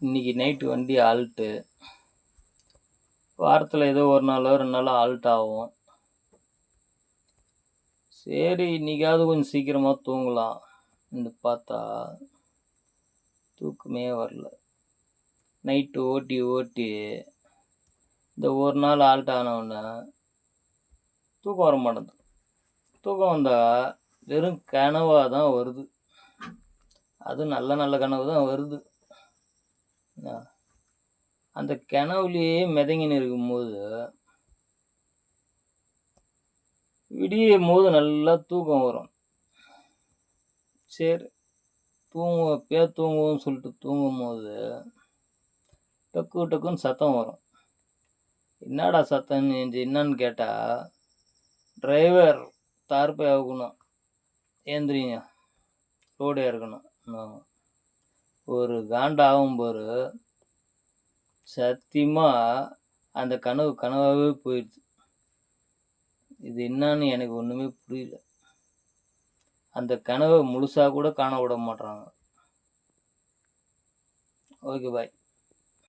இன்னைக்கு நைட்டு வண்டி ஆல்ட்டு. வாரத்தில் ஏதோ ஒரு நாளோ 2 நாளோ ஆல்ட் ஆகும். சரி இன்னைக்காவது கொஞ்சம் சீக்கிரமா தூங்கலாம். பார்த்தா தூக்கமே வரல. நைட்டு ஓட்டி ஓட்டி இந்த ஒரு நாள் ஆல்ட் ஆனவுடனே தூக்கம் வர மாட்டேங்குது. தூக்கம் வந்தா வெறும் கனவா தான் வருது. அதுவும் நல்ல நல்ல கனவு தான் வருது. அந்த கனவுலயே மிதங்கின்னு இருக்கும்போது விடியும்போது நல்லா தூக்கம் வரும். சரி எப்படியா தூங்குவோம்னு சொல்லிட்டு தூங்கும்போது டக்கு டக்குன்னு சத்தம் வரும். என்னடா சத்தம்னு என்னன்னு கேட்டா, டிரைவர் தார்பை ஆகணும், ஏந்திரிங்க, ரோடு இறக்கணும். ஒரு காண்டாகும் பாரு. சத்தியமா அந்த கனவு கனவாகவே போயிடுச்சு. இது என்னன்னு எனக்கு ஒன்றுமே புரியல. அந்த கனவை முழுசாக கூட காண விட மாட்றாங்க. Okay bye.